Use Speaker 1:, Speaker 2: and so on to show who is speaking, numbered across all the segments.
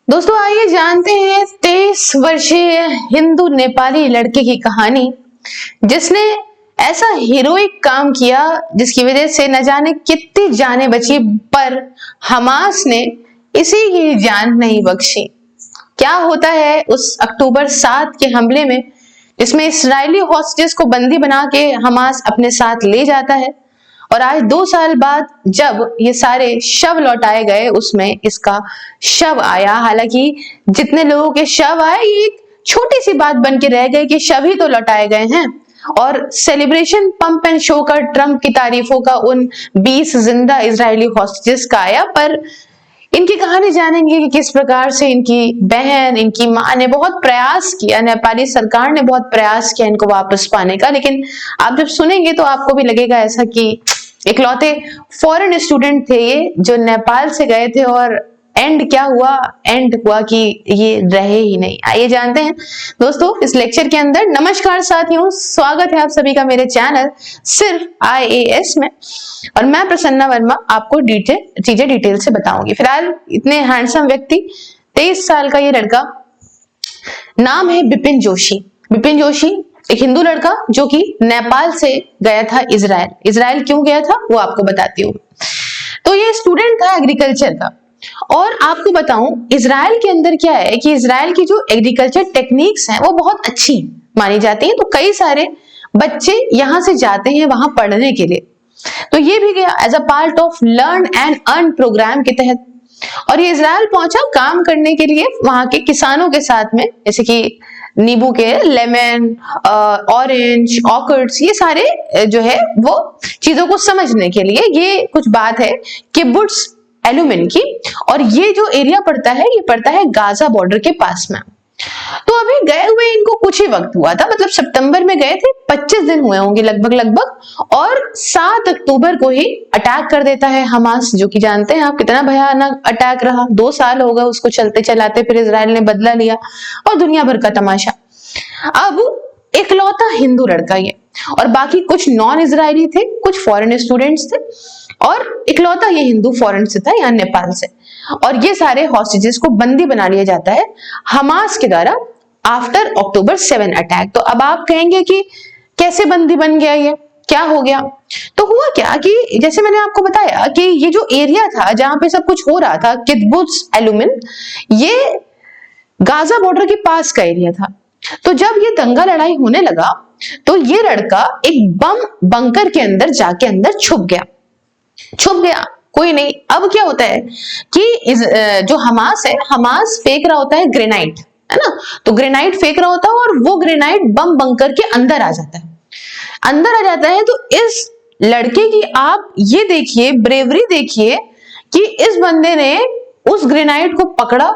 Speaker 1: दोस्तों आइए जानते हैं 23 वर्षीय हिंदू नेपाली लड़के की कहानी, जिसने ऐसा हीरोइक काम किया जिसकी वजह से न जाने कितनी जानें बची, पर हमास ने इसी की जान नहीं बख्शी। क्या होता है उस अक्टूबर 7 के हमले में, जिसमें इस्राएली हॉस्टेज को बंदी बना के हमास अपने साथ ले जाता है, और आज 2 साल बाद जब ये सारे शव लौटाए गए, उसमें इसका शव आया। हालांकि जितने लोगों के शव आए, ये एक छोटी सी बात बन के रह गई कि शव ही तो लौटाए गए हैं, और सेलिब्रेशन पंप एंड शो का, ट्रंप की तारीफों का उन 20 जिंदा इजरायली हॉस्टेजेस का आया। पर इनकी कहानी जानेंगे कि किस प्रकार से इनकी बहन, इनकी माँ ने बहुत प्रयास किया, नेपाली सरकार ने बहुत प्रयास किया इनको वापस पाने का। लेकिन आप जब सुनेंगे तो आपको भी लगेगा ऐसा कि इकलौते फॉरेन स्टूडेंट थे ये, जो नेपाल से गए थे, और एंड क्या हुआ? एंड हुआ कि ये रहे ही नहीं। आइए जानते हैं दोस्तों इस लेक्चर के अंदर। नमस्कार साथियों, स्वागत है आप सभी का मेरे चैनल सिर्फ IAS में, और मैं प्रसन्ना वर्मा आपको चीजें डिटेल से बताऊंगी। फिलहाल इतने हैंडसम व्यक्ति, 23 साल का ये लड़का, नाम है बिपिन जोशी। बिपिन जोशी एक हिंदू लड़का जो कि नेपाल से गया था इजराइल। इजराइल क्यों गया था वो आपको बताती हूँ। तो ये स्टूडेंट था एग्रीकल्चर का, और आपको बताऊं इजराइल के अंदर क्या है कि इजराइल की जो एग्रीकल्चर टेक्निक्स हैं वो बहुत अच्छी मानी जाती हैं। तो कई सारे बच्चे यहां से जाते हैं वहां पढ़ने के लिए। तो ये भी गया as a part of learn and earn program के तहत, और ये इजराइल पहुंचा काम करने के लिए वहां के किसानों के साथ में, जैसे कि नींबू के लेमन, ऑरेंज, ऑर्किड्स, ये सारे जो है वो चीजों को समझने के लिए। ये कुछ बात है किबुट्स एलुमिन की, और ये जो एरिया पड़ता है ये पड़ता है गाजा बॉर्डर के पास में। तो अभी गए हुए इनको कुछ ही वक्त हुआ था, मतलब सितंबर में गए थे, 25 दिन हुए होंगे लगभग, और 7 अक्टूबर को ही अटैक कर देता है हमास, जो कि जानते हैं आप कितना भयानक अटैक रहा। 2 साल हो गए उसको चलते चलाते, फिर इजराइल ने बदला लिया और दुनिया भर का तमाशा। अब इकलौता हिंदू लड़का ये, और बाकी कुछ नॉन इजरायली थे, कुछ फॉरेन स्टूडेंट्स थे, और इकलौता ये हिंदू फॉरेन से था, यहाँ नेपाल से। और ये सारे हॉस्टेजेस को बंदी बना लिया जाता है हमास के द्वारा आफ्टर अक्टूबर 7 अटैक। तो अब आप कहेंगे कि कैसे बंदी बन गया, ये क्या हो गया? तो हुआ क्या कि जैसे मैंने आपको बताया कि ये जो एरिया था जहां पे सब कुछ हो रहा था, किब्बुत्ज एलुमिन, ये गाजा बॉर्डर के पास का एरिया था। तो जब ये दंगा लड़ाई होने लगा तो ये लड़का एक बम बंकर के अंदर जाके अंदर छुप गया। कोई नहीं। अब क्या होता है कि जो हमास है, हमास फेंक रहा होता है ग्रेनाइट, है ना? तो ग्रेनाइट फेंक रहा होता है और वो ग्रेनाइट बम बंकर के अंदर आ जाता है। तो इस लड़के की आप ये देखिए, ब्रेवरी देखिए कि इस बंदे ने उस ग्रेनाइट को पकड़ा,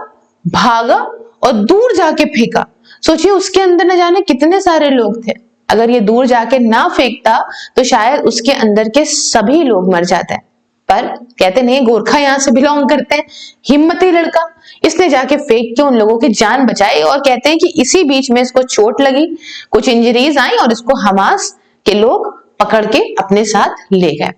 Speaker 1: भागा और दूर जाके फेंका। सोचिए उसके अंदर न जाने कितने सारे लोग थे। अगर ये दूर जाके ना फेंकता तो शायद उसके अंदर के सभी लोग मर जाते हैं। पर कहते नहीं, गोरखा यहां से बिलोंग करते हैं, हिम्मती लड़का, इसने जाके फेंक के उन लोगों की जान बचाई। और कहते हैं कि इसी बीच में इसको चोट लगी, कुछ इंजरीज आई, और इसको हमास के लोग पकड़ के अपने साथ ले गए।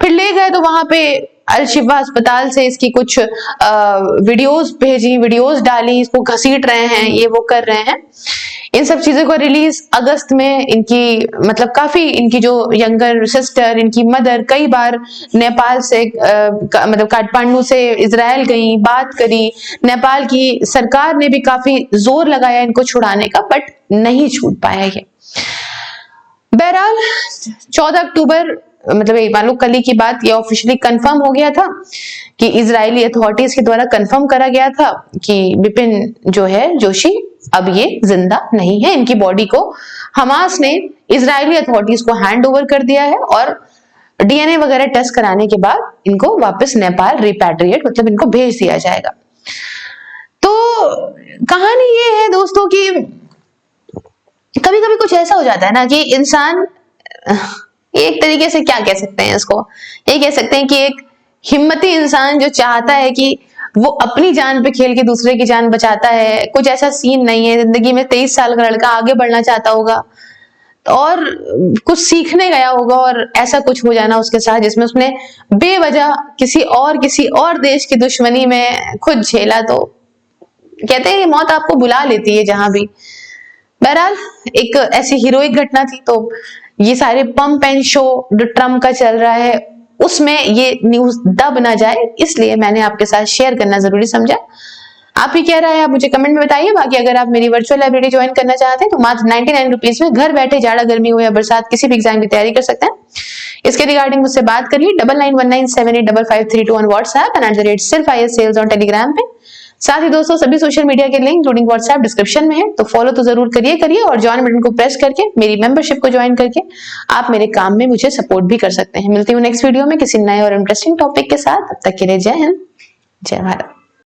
Speaker 1: फिर ले गए तो वहां पे अल शिफा अस्पताल से इसकी कुछ वीडियोस भेजी, वीडियोस डाली, इसको घसीट रहे हैं, ये वो कर रहे हैं। इन सब चीजों को रिलीज अगस्त में इनकी, मतलब काफी इनकी जो यंगर सिस्टर, इनकी मदर कई बार नेपाल से मतलब काठमांडू से इजराइल गई, बात करी। नेपाल की सरकार ने भी काफी जोर लगाया इनको छुड़ाने का, बट नहीं छूट पाया ये। बहरहाल 14 अक्टूबर, मतलब मान लो कल ही की बात, ये ऑफिशियली कंफर्म हो गया था कि इजरायली अथॉरिटीज के द्वारा कंफर्म करा गया था कि बिपिन जो है जोशी अब ये जिंदा नहीं है। इनकी बॉडी को हमास ने इजरायली अथॉरिटीज को हैंड ओवर कर दिया है, और DNA वगैरह टेस्ट कराने के बाद इनको वापस नेपाल रिपैट्रिएट, मतलब इनको भेज दिया जाएगा। तो कहानी ये है दोस्तों कि कभी कभी कुछ ऐसा हो जाता है ना कि इंसान, एक तरीके से क्या कह सकते हैं इसको, ये कह सकते हैं कि एक हिम्मती इंसान जो चाहता है कि वो अपनी जान पे खेल के दूसरे की जान बचाता है। कुछ ऐसा सीन नहीं है जिंदगी में। 23 साल का लड़का आगे बढ़ना चाहता होगा और कुछ सीखने गया होगा, और ऐसा कुछ हो जाना उसके साथ जिसमें उसने बेवजह किसी और देश की दुश्मनी में खुद झेला। तो कहते हैं ये मौत आपको बुला लेती है जहां भी। बहरहाल एक ऐसी हीरोइक घटना थी, तो ये सारे पंप एंड शो जो ट्रम्प का चल रहा है उसमें ये न्यूज दब ना जाए, इसलिए मैंने आपके साथ शेयर करना जरूरी समझा। आप ही क्या राय है आप मुझे कमेंट में बताइए। बाकी अगर आप मेरी वर्चुअल लाइब्रेरी ज्वाइन करना चाहते हैं तो मात्र 99 रुपीज में घर बैठे जाड़ा गर्मी हो या बरसात किसी भी एग्जाम की तैयारी कर सकते हैं। इसके रिगार्डिंग मुझसे बात करिए 9919785532 ऑन व्हाट्सएप एंड सिर्फ IS सेल्स ऑन टेलीग्राम पे। साथ ही दोस्तों सभी सोशल मीडिया के लिंक इंक्लूडिंग व्हाट्सएप डिस्क्रिप्शन में है, तो फॉलो तो जरूर करिए और ज्वाइन बटन को प्रेस करके मेरी मेंबरशिप को ज्वाइन करके आप मेरे काम में मुझे सपोर्ट भी कर सकते हैं। मिलती हूँ नेक्स्ट वीडियो में किसी नए और इंटरेस्टिंग टॉपिक के साथ। तब तक के लिए जय हिंद, जय भारत।